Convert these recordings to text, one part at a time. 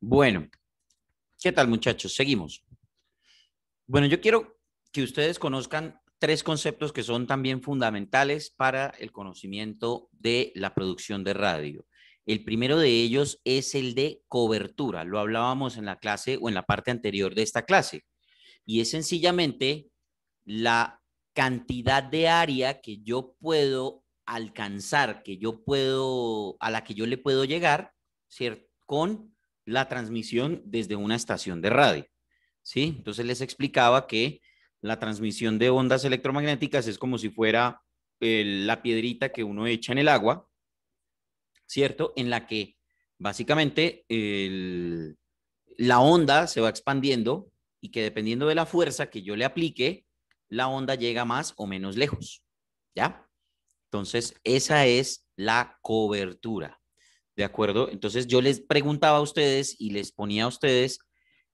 Bueno, ¿qué tal, muchachos? Seguimos. Bueno, yo quiero que ustedes conozcan tres conceptos que son también fundamentales para el conocimiento de la producción de radio. El primero de ellos es el de cobertura. Lo hablábamos en la clase o en la parte anterior de esta clase. Y es sencillamente la cantidad de área que yo puedo alcanzar, a la que yo le puedo llegar, ¿cierto? Con la transmisión desde una estación de radio, ¿sí? Entonces les explicaba que la transmisión de ondas electromagnéticas es como si fuera la piedrita que uno echa en el agua, ¿cierto? En la que básicamente la onda se va expandiendo y que dependiendo de la fuerza que yo le aplique, la onda llega más o menos lejos, ¿ya? Entonces, esa es la cobertura, ¿de acuerdo? Entonces, yo les preguntaba a ustedes y les ponía a ustedes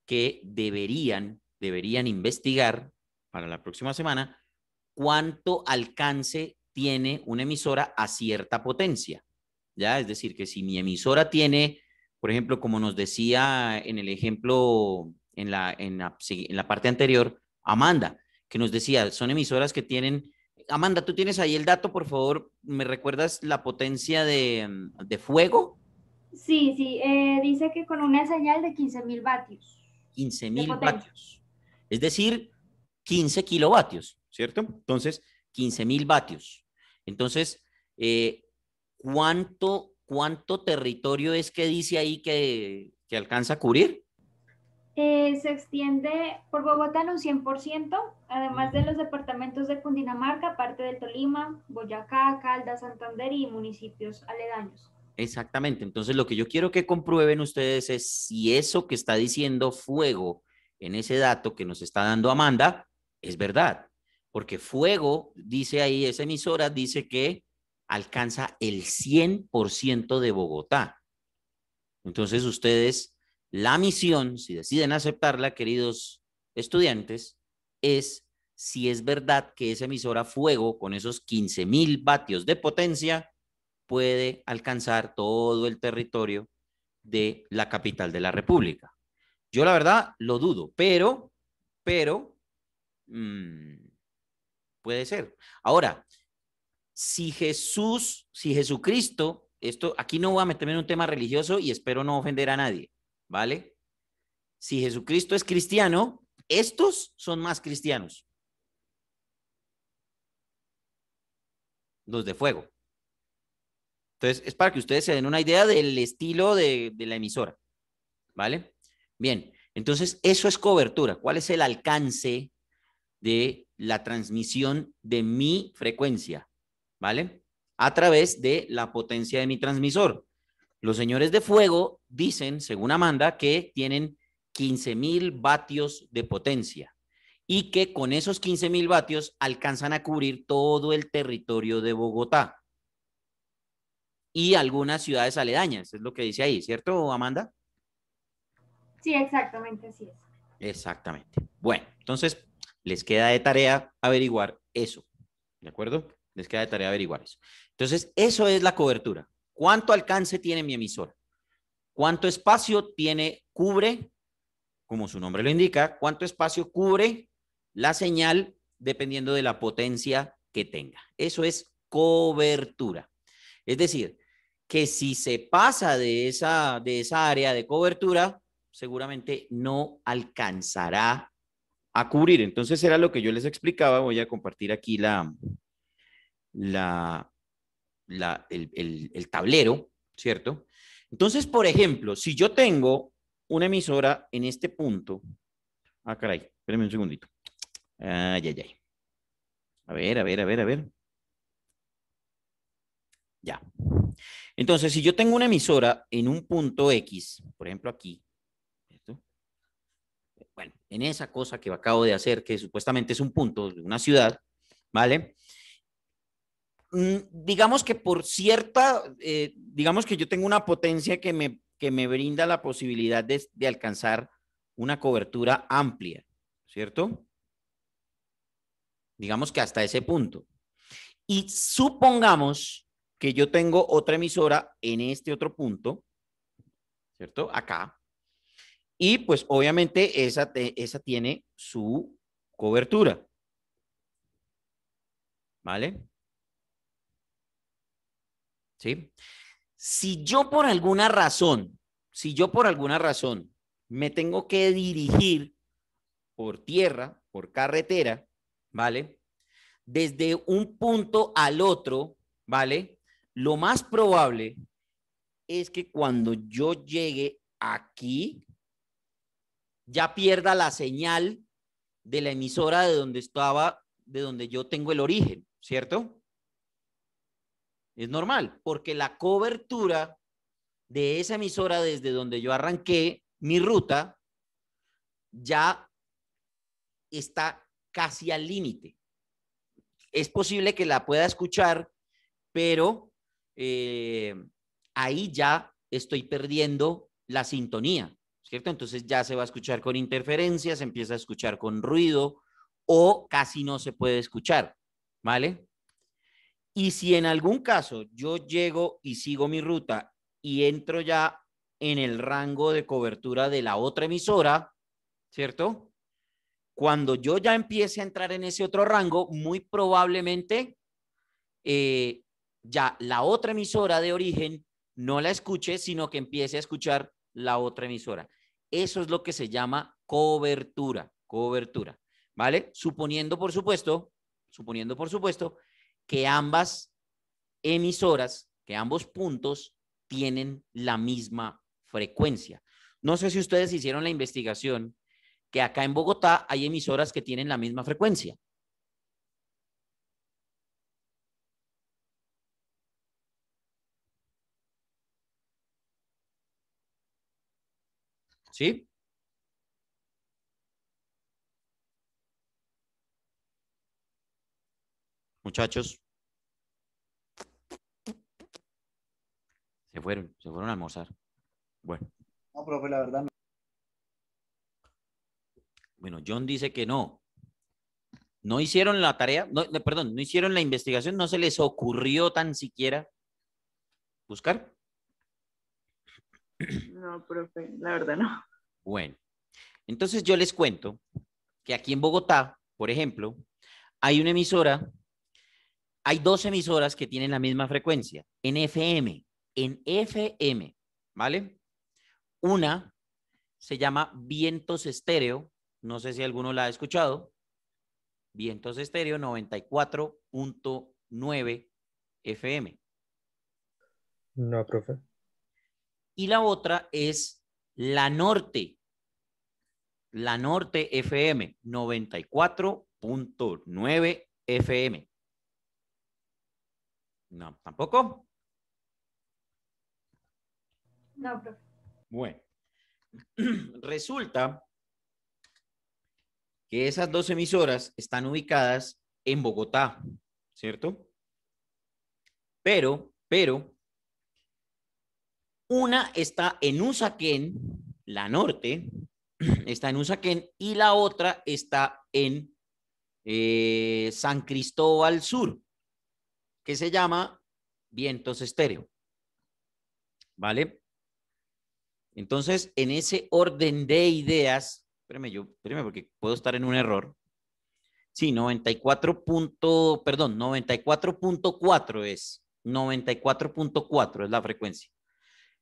que deberían investigar para la próxima semana cuánto alcance tiene una emisora a cierta potencia, ¿ya? Es decir, que si mi emisora tiene, por ejemplo, como nos decía en el ejemplo, en la parte anterior, Amanda, que nos decía, son emisoras que tienen. Amanda, tú tienes ahí el dato, por favor, ¿me recuerdas la potencia de fuego? Sí, sí, dice que con una señal de 15.000 vatios quince de mil potencia. vatios. Es decir, 15 kilovatios, ¿cierto? Entonces, 15.000 vatios. Entonces, eh, ¿cuánto territorio es que dice ahí que alcanza a cubrir? Se extiende por Bogotá en un 100%, además de Ujú. los departamentos de Cundinamarca, parte del Tolima, Boyacá, Caldas, Santander y municipios aledaños. Exactamente. Entonces, lo que yo quiero que comprueben ustedes es si eso que está diciendo fuego en ese dato que nos está dando Amanda es verdad. Porque fuego, dice ahí, esa emisora dice que alcanza el 100% de Bogotá. Entonces, ustedes, la misión, si deciden aceptarla, queridos estudiantes, es si es verdad que esa emisora fuego con esos 15.000 vatios de potencia puede alcanzar todo el territorio de la capital de la República. Yo la verdad lo dudo, pero mmm, puede ser. Ahora, si Jesucristo, esto aquí no voy a meterme en un tema religioso y espero no ofender a nadie, ¿vale? Si Jesucristo es cristiano, estos son más cristianos, los de fuego. Entonces, es para que ustedes se den una idea del estilo de la emisora, ¿vale? Bien, entonces eso es cobertura. ¿Cuál es el alcance de la transmisión de mi frecuencia? ¿Vale? A través de la potencia de mi transmisor. Los señores de fuego dicen, según Amanda, que tienen 15.000 vatios de potencia y que con esos 15.000 vatios alcanzan a cubrir todo el territorio de Bogotá y algunas ciudades aledañas, es lo que dice ahí, ¿cierto, Amanda? Sí, exactamente así es. Exactamente. Bueno, entonces les queda de tarea averiguar eso, ¿de acuerdo? Les queda de tarea averiguar eso. Entonces, eso es la cobertura. ¿Cuánto alcance tiene mi emisora? ¿Cuánto espacio cubre, como su nombre lo indica, cuánto espacio cubre la señal dependiendo de la potencia que tenga? Eso es cobertura. Es decir, que si se pasa de esa área de cobertura, seguramente no alcanzará a cubrir. Entonces era lo que yo les explicaba. Voy a compartir aquí la, el tablero, ¿cierto? Entonces, por ejemplo, si yo tengo una emisora en este punto, caray, espérenme un segundito. Ay, ay, ay. A ver, a ver, a ver, a ver. Ya. Entonces, si yo tengo una emisora en un punto X, por ejemplo aquí, ¿cierto? Bueno, en esa cosa que acabo de hacer, que supuestamente es un punto de una ciudad, ¿vale? Digamos que digamos que yo tengo una potencia que me brinda la posibilidad de alcanzar una cobertura amplia, ¿cierto? Digamos que hasta ese punto. Y supongamos que yo tengo otra emisora en este otro punto, ¿cierto? Acá. Y pues obviamente esa tiene su cobertura. ¿Vale? ¿Sí? Si yo por alguna razón, si yo por alguna razón me tengo que dirigir por tierra, por carretera, ¿vale? Desde un punto al otro, ¿vale? Lo más probable es que cuando yo llegue aquí, ya pierda la señal de la emisora de donde estaba, de donde yo tengo el origen, ¿cierto? Es normal, porque la cobertura de esa emisora desde donde yo arranqué mi ruta ya está casi al límite. Es posible que la pueda escuchar, pero ahí ya estoy perdiendo la sintonía, ¿cierto? Entonces ya se va a escuchar con interferencias, se empieza a escuchar con ruido o casi no se puede escuchar, ¿vale? Y si en algún caso yo llego y sigo mi ruta y entro ya en el rango de cobertura de la otra emisora, ¿cierto? Cuando yo ya empiece a entrar en ese otro rango, muy probablemente ya la otra emisora de origen no la escuche, sino que empiece a escuchar la otra emisora. Eso es lo que se llama cobertura, cobertura, ¿vale? Suponiendo por supuesto que ambas emisoras, que ambos puntos tienen la misma frecuencia. No sé si ustedes hicieron la investigación que acá en Bogotá hay emisoras que tienen la misma frecuencia. ¿Sí? Muchachos, se fueron a almorzar. Bueno. No, profe, la verdad no. Bueno, John dice que no. No hicieron la tarea, no, perdón, no hicieron la investigación, no se les ocurrió tan siquiera buscar. No, profe, la verdad no. Bueno, entonces yo les cuento que aquí en Bogotá, por ejemplo, hay una emisora, hay dos emisoras que tienen la misma frecuencia, en FM, ¿vale? Una se llama Vientos Estéreo, no sé si alguno la ha escuchado, Vientos Estéreo 94.9 FM. No, profe. Y la otra es La Norte FM 94.9 FM. No, tampoco. No, profe. Bueno, resulta que esas dos emisoras están ubicadas en Bogotá, ¿cierto? Pero, una está en Usaquén, la norte, está en Usaquén, y la otra está en San Cristóbal Sur, que se llama Vientos Estéreo. ¿Vale? Entonces, en ese orden de ideas, espérame porque puedo estar en un error. Sí, 94.4 es. 94.4 es la frecuencia.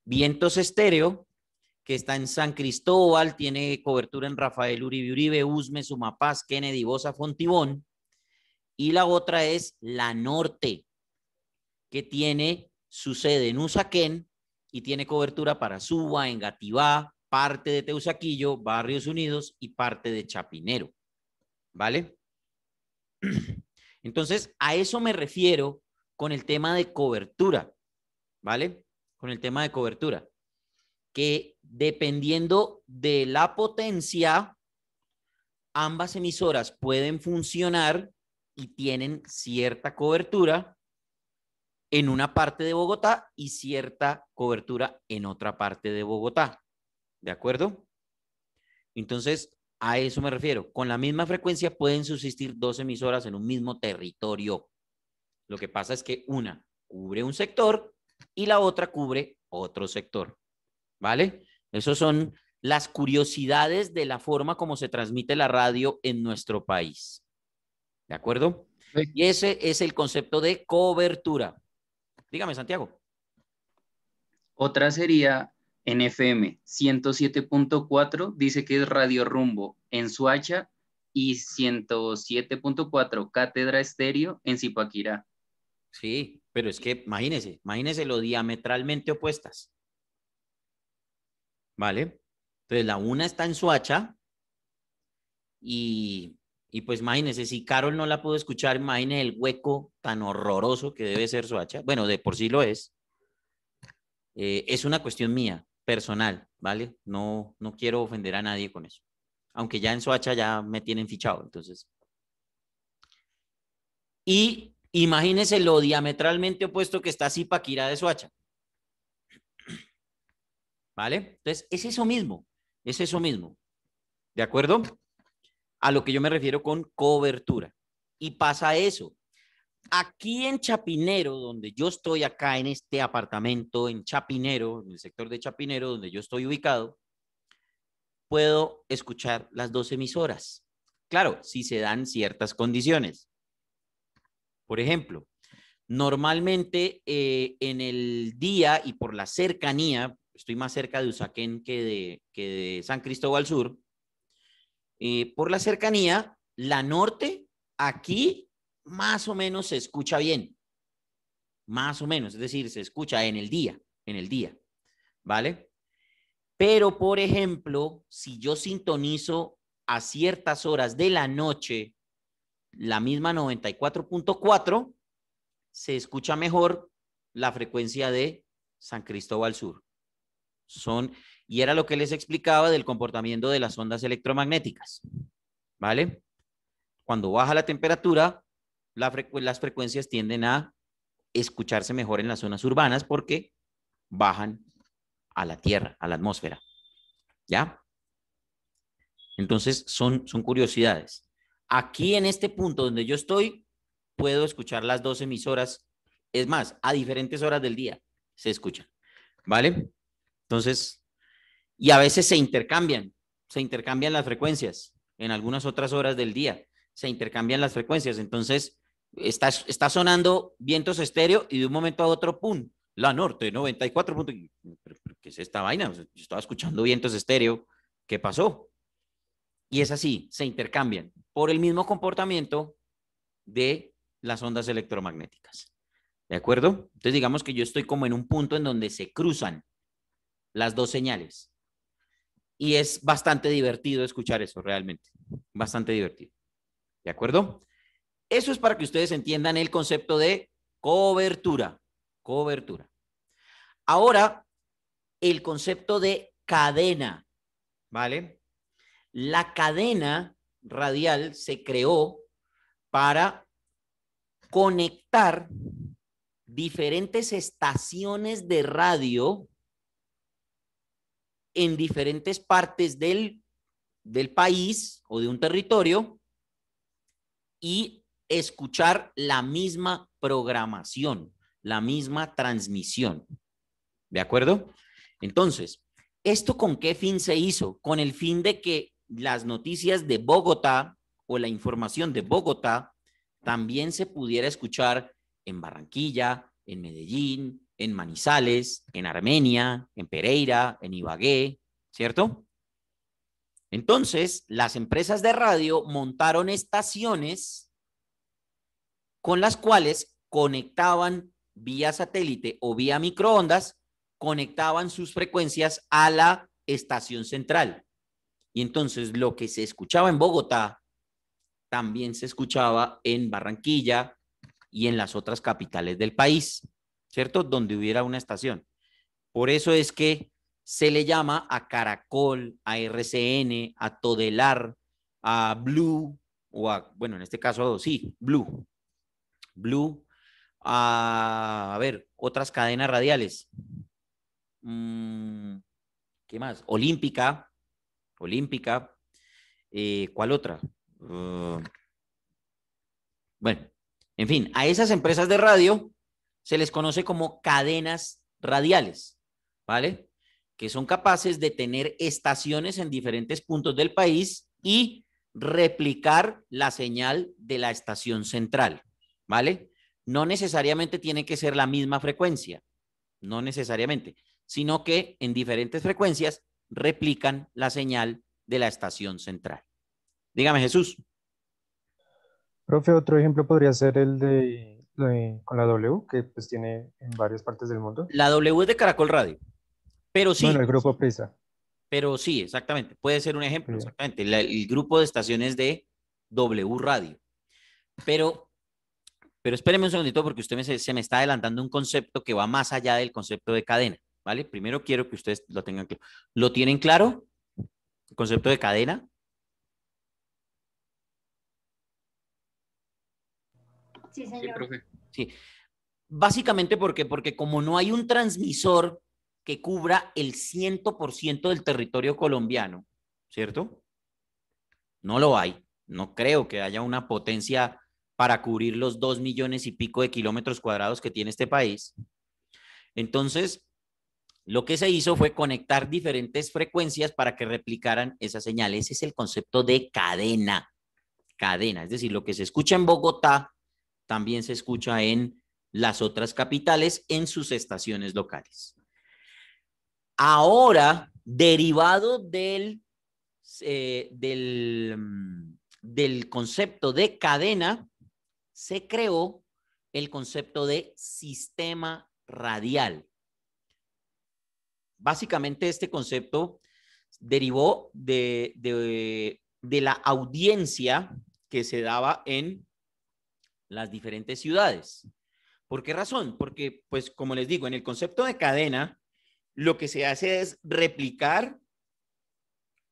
Vientos Estéreo, que está en San Cristóbal, tiene cobertura en Rafael Uribe Uribe, Usme, Sumapaz, Kennedy, Bosa, Fontibón. Y la otra es La Norte, que tiene su sede en Usaquén y tiene cobertura para Suba, Engativá, parte de Teusaquillo, Barrios Unidos y parte de Chapinero. ¿Vale? Entonces, a eso me refiero con el tema de cobertura. ¿Vale? Con el tema de cobertura. Que dependiendo de la potencia, ambas emisoras pueden funcionar y tienen cierta cobertura en una parte de Bogotá y cierta cobertura en otra parte de Bogotá. ¿De acuerdo? Entonces, a eso me refiero. Con la misma frecuencia pueden subsistir dos emisoras en un mismo territorio. Lo que pasa es que una cubre un sector y la otra cubre otro sector. ¿Vale? Esas son las curiosidades de la forma como se transmite la radio en nuestro país. ¿De acuerdo? Sí. Y ese es el concepto de cobertura. Dígame, Santiago. Otra sería en FM 107.4, dice que es Radio Rumbo en Suacha y 107.4 Cátedra Estéreo en Zipaquirá. Sí, pero es que imagínese lo diametralmente opuestas. ¿Vale? Entonces la una está en Suacha y pues imagínese, si Carol no la pudo escuchar, imagínese el hueco tan horroroso que debe ser Suacha. Bueno, de por sí lo es. Es una cuestión mía, personal, ¿vale? No quiero ofender a nadie con eso. Aunque ya en Soacha ya me tienen fichado, entonces. Y imagínese lo diametralmente opuesto que está Zipaquirá de Soacha. ¿Vale? Entonces, es eso mismo, es eso mismo. ¿De acuerdo? A lo que yo me refiero con cobertura. Y pasa eso. Aquí en Chapinero, donde yo estoy acá en este apartamento, en Chapinero, en el sector de Chapinero, donde yo estoy ubicado, puedo escuchar las 2 emisoras. Claro, si se dan ciertas condiciones. Por ejemplo, normalmente en el día y por la cercanía, estoy más cerca de Usaquén que de San Cristóbal Sur, por la cercanía, la norte, aquí más o menos se escucha bien. Más o menos, es decir, se escucha en el día, ¿vale? Pero, por ejemplo, si yo sintonizo a ciertas horas de la noche, la misma 94.4, se escucha mejor la frecuencia de San Cristóbal Sur. Y era lo que les explicaba del comportamiento de las ondas electromagnéticas, ¿vale? Cuando baja la temperatura, las frecuencias tienden a escucharse mejor en las zonas urbanas porque bajan a la tierra, a la atmósfera. ¿Ya? Entonces, son curiosidades. Aquí en este punto donde yo estoy, puedo escuchar las 2 emisoras. Es más, a diferentes horas del día se escuchan. ¿Vale? Entonces, y a veces se intercambian las frecuencias. En algunas otras horas del día se intercambian las frecuencias. Entonces, está sonando vientos estéreo y de un momento a otro, ¡pum! La norte, 94. ¿Pero qué es esta vaina? Yo estaba escuchando vientos estéreo. ¿Qué pasó? Y es así, se intercambian por el mismo comportamiento de las ondas electromagnéticas. ¿De acuerdo? Entonces, digamos que yo estoy como en un punto en donde se cruzan las 2 señales. Y es bastante divertido escuchar eso, realmente. Bastante divertido. ¿De acuerdo? Eso es para que ustedes entiendan el concepto de cobertura. Cobertura. Ahora, el concepto de cadena, ¿vale? La cadena radial se creó para conectar diferentes estaciones de radio en diferentes partes del país o de un territorio y escuchar la misma programación, la misma transmisión. ¿De acuerdo? Entonces, ¿esto con qué fin se hizo? Con el fin de que las noticias de Bogotá o la información de Bogotá también se pudiera escuchar en Barranquilla, en Medellín, en Manizales, en Armenia, en Pereira, en Ibagué, ¿cierto? Entonces, las empresas de radio montaron estaciones con las cuales conectaban vía satélite o vía microondas, conectaban sus frecuencias a la estación central. Y entonces lo que se escuchaba en Bogotá también se escuchaba en Barranquilla y en las otras capitales del país, ¿cierto? Donde hubiera una estación. Por eso es que se le llama a Caracol, a RCN, a Todelar, a Blue, o a, bueno, en este caso sí, Blue, a ver, otras cadenas radiales. ¿Qué más? Olímpica. ¿Cuál otra? Bueno, en fin, a esas empresas de radio se les conoce como cadenas radiales, ¿vale? que son capaces de tener estaciones en diferentes puntos del país y replicar la señal de la estación central, ¿vale? No necesariamente tiene que ser la misma frecuencia, no necesariamente, sino que en diferentes frecuencias replican la señal de la estación central. Dígame, Jesús. Profe, otro ejemplo podría ser el con la W, que pues tiene en varias partes del mundo. La W es de Caracol Radio, pero Bueno, sí, el grupo Prisa. pero sí, exactamente. Puede ser un ejemplo, Sí. exactamente. El grupo de estaciones de W Radio. Pero espéreme un segundito porque usted se me está adelantando un concepto que va más allá del concepto de cadena, ¿vale? Primero quiero que ustedes lo tengan claro. ¿Lo tienen claro? ¿El concepto de cadena? Sí, Sí, señor. profe. Sí. Básicamente porque como no hay un transmisor que cubra el 100% del territorio colombiano, ¿cierto? No lo hay. No creo que haya una potencia para cubrir los 2 millones y pico de kilómetros cuadrados que tiene este país. Entonces, lo que se hizo fue conectar diferentes frecuencias para que replicaran esa señal. Ese es el concepto de cadena. Cadena, es decir, lo que se escucha en Bogotá también se escucha en las otras capitales en sus estaciones locales. Ahora, derivado del concepto de cadena, se creó el concepto de sistema radial. Básicamente este concepto derivó de la audiencia que se daba en las diferentes ciudades. ¿Por qué razón? Porque, pues, como les digo, en el concepto de cadena, lo que se hace es replicar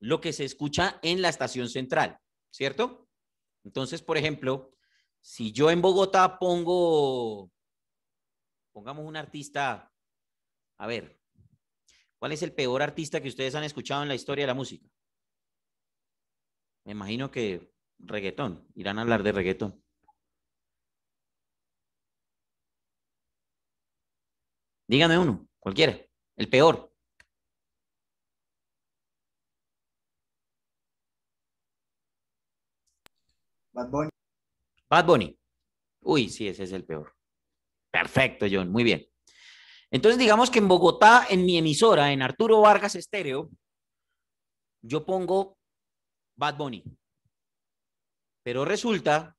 lo que se escucha en la estación central, ¿cierto? Entonces, por ejemplo, si yo en Bogotá pongamos un artista, a ver, ¿cuál es el peor artista que ustedes han escuchado en la historia de la música? Me imagino que reggaetón, irán a hablar de reggaetón. Díganme uno, cualquiera, el peor. Bad Bunny. Bad Bunny. Uy, sí, ese es el peor. Perfecto, John, muy bien. Entonces, digamos que en Bogotá, en mi emisora, en Arturo Vargas Estéreo, yo pongo Bad Bunny. Pero resulta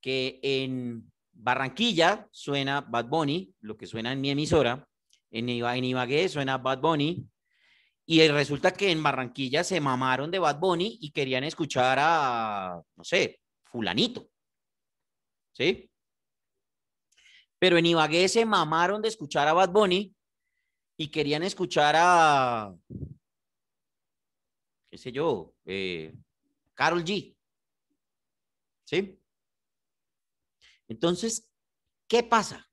que en Barranquilla suena Bad Bunny, lo que suena en mi emisora, en Ibagué suena Bad Bunny, y resulta que en Barranquilla se mamaron de Bad Bunny y querían escuchar a, no sé, fulanito, ¿sí? Pero en Ibagué se mamaron de escuchar a Bad Bunny y querían escuchar a, qué sé yo, Karol G, ¿sí? Entonces, ¿qué pasa?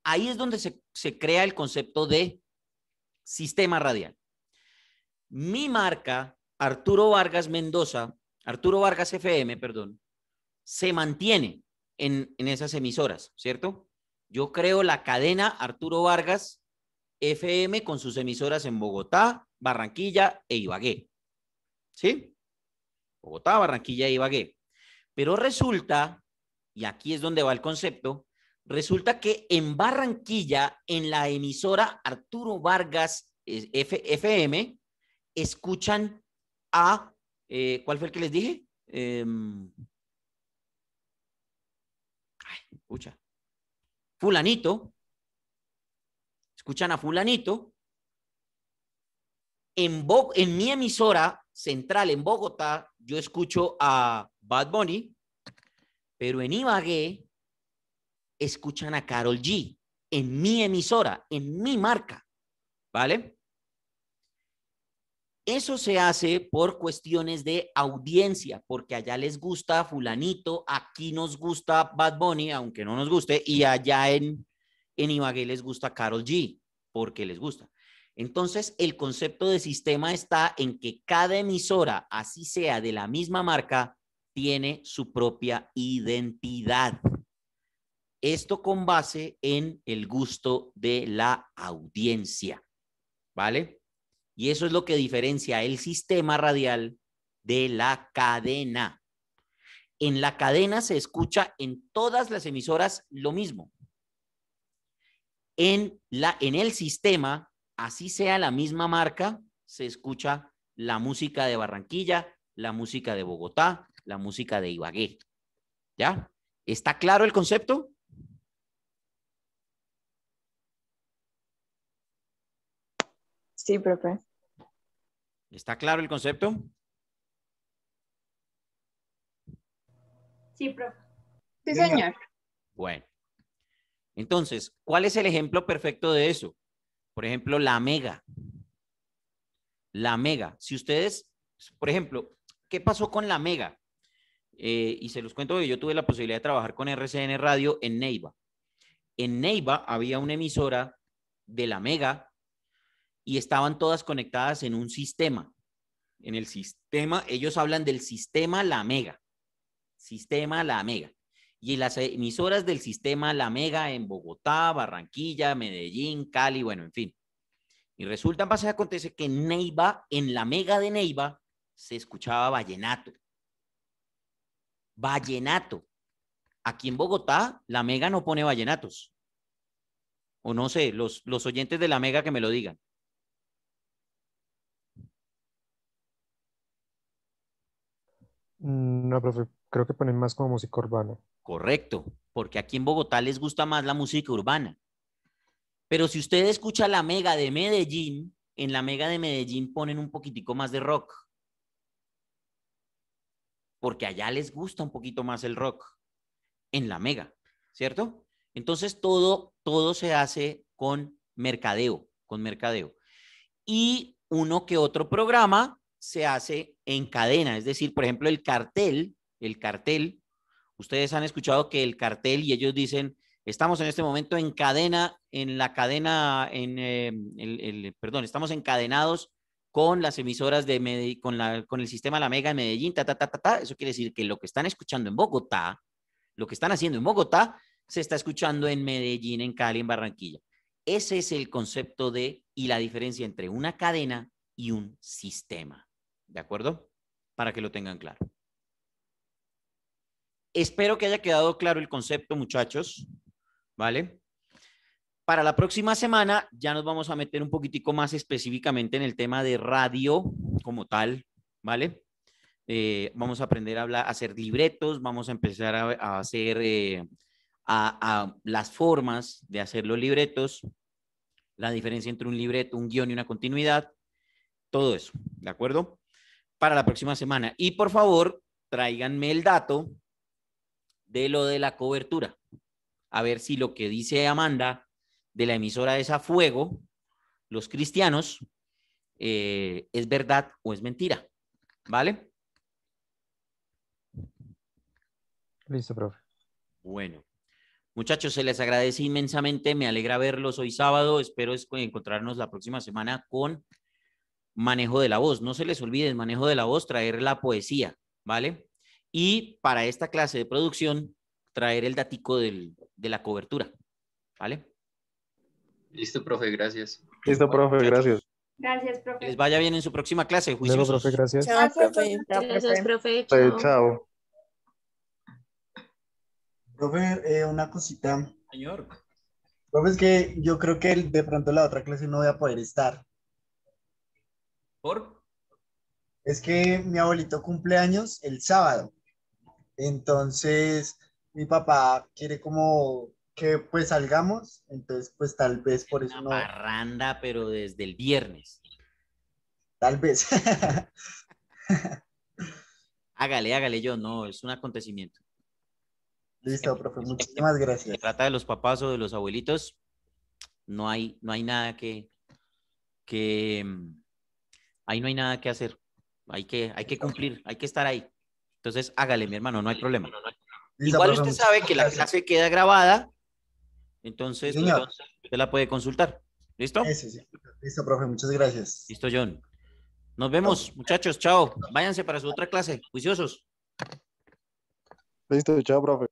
Ahí es donde se crea el concepto de sistema radial. Mi marca, Arturo Vargas Mendoza, Arturo Vargas FM, perdón, se mantiene en esas emisoras, ¿cierto? Yo creo la cadena Arturo Vargas FM con sus emisoras en Bogotá, Barranquilla e Ibagué, ¿sí? Bogotá, Barranquilla e Ibagué. Pero resulta, y aquí es donde va el concepto, resulta que en Barranquilla, en la emisora Arturo Vargas FM, escuchan a, ¿cuál fue el que les dije? Escucha, fulanito, escuchan a fulanito. En mi emisora central en Bogotá, yo escucho a Bad Bunny, pero en Ibagué escuchan a Karol G, en mi emisora, en mi marca, ¿vale? Eso se hace por cuestiones de audiencia, porque allá les gusta fulanito, aquí nos gusta Bad Bunny, aunque no nos guste, y allá en Ibagué les gusta Karol G, porque les gusta. Entonces, el concepto de sistema está en que cada emisora, así sea de la misma marca, tiene su propia identidad. Esto con base en el gusto de la audiencia, ¿vale? Y eso es lo que diferencia el sistema radial de la cadena. En la cadena se escucha en todas las emisoras lo mismo. En el sistema, así sea la misma marca, se escucha la música de Barranquilla, la música de Bogotá, la música de Ibagué. ¿Ya? ¿Está claro el concepto? Sí, profe. ¿Está claro el concepto? Sí, profe. Sí, señor. Bueno. Entonces, ¿cuál es el ejemplo perfecto de eso? Por ejemplo, la mega. La mega. Si ustedes, por ejemplo, ¿qué pasó con la mega? Y se los cuento que yo tuve la posibilidad de trabajar con RCN Radio en Neiva. En Neiva había una emisora de la mega y estaban todas conectadas en un sistema. En el sistema, ellos hablan del sistema La Mega. Sistema La Mega. Y las emisoras del sistema La Mega en Bogotá, Barranquilla, Medellín, Cali, bueno, en fin. Y resulta, pasa y acontece que en Neiva, en la Mega de Neiva, se escuchaba vallenato. Vallenato. Aquí en Bogotá, la Mega no pone vallenatos. O no sé, los oyentes de la Mega que me lo digan. No, profe, creo que ponen más como música urbana. Correcto, porque aquí en Bogotá les gusta más la música urbana. Pero si usted escucha la Mega de Medellín, en la Mega de Medellín ponen un poquitico más de rock. Porque allá les gusta un poquito más el rock en la Mega, ¿cierto? Entonces todo se hace con mercadeo, Y uno que otro programa se hace en cadena, es decir, por ejemplo, el cartel, ustedes han escuchado que el cartel y ellos dicen, estamos en este momento en cadena, perdón, estamos encadenados con las emisoras de con el sistema La Mega en Medellín, Eso quiere decir que lo que están escuchando en Bogotá, lo que están haciendo en Bogotá, se está escuchando en Medellín, en Cali, en Barranquilla. Ese es el concepto y la diferencia entre una cadena y un sistema. ¿De acuerdo? Para que lo tengan claro. Espero que haya quedado claro el concepto, muchachos. ¿Vale? Para la próxima semana ya nos vamos a meter un poquitico más específicamente en el tema de radio como tal. ¿Vale? Vamos a aprender a hacer libretos, vamos a empezar a hacer las formas de hacer los libretos, la diferencia entre un libreto, un guión y una continuidad, todo eso, ¿de acuerdo? Para la próxima semana. Y por favor, tráiganme el dato de lo de la cobertura. A ver si lo que dice Amanda de la emisora esa Fuego, Los Cristianos, es verdad o es mentira. ¿Vale? Listo, profe. Bueno. Muchachos, se les agradece inmensamente. Me alegra verlos hoy sábado. Espero encontrarnos la próxima semana con manejo de la voz. No se les olvide el manejo de la voz, traer la poesía, ¿vale? Y para esta clase de producción, traer el datico de la cobertura, ¿vale? Listo, profe, gracias. Listo, profe, Muchachos, gracias. Gracias, que profe. les vaya bien en su próxima clase. Luego, Juiciosos. profe, gracias. Chao, profe. Gracias, profe. Chao. Profe, una cosita. Señor. Profe, es que yo creo que de pronto la otra clase no voy a poder estar. ¿Por? Es que mi abuelito cumple años el sábado. Entonces, mi papá quiere como que pues salgamos. Entonces, pues tal vez por eso Una no. parranda, pero desde el viernes. Tal vez. Hágale, yo. No, es un acontecimiento. Listo, profe. Muchísimas gracias. Se trata de los papás o de los abuelitos, no hay nada ahí no hay nada que hacer. Hay que cumplir, hay que estar ahí. Entonces, hágale, mi hermano, no hay problema. Listo, Igual profe, usted sabe que la gracias. clase queda grabada, entonces, Sí, señor. usted la puede consultar. ¿Listo? Eso sí. Listo, profe. Muchas gracias. Listo, John. Nos vemos, muchachos. Chao. Váyanse para su otra clase. Juiciosos. Listo, chao, profe.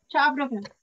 Chao, profe.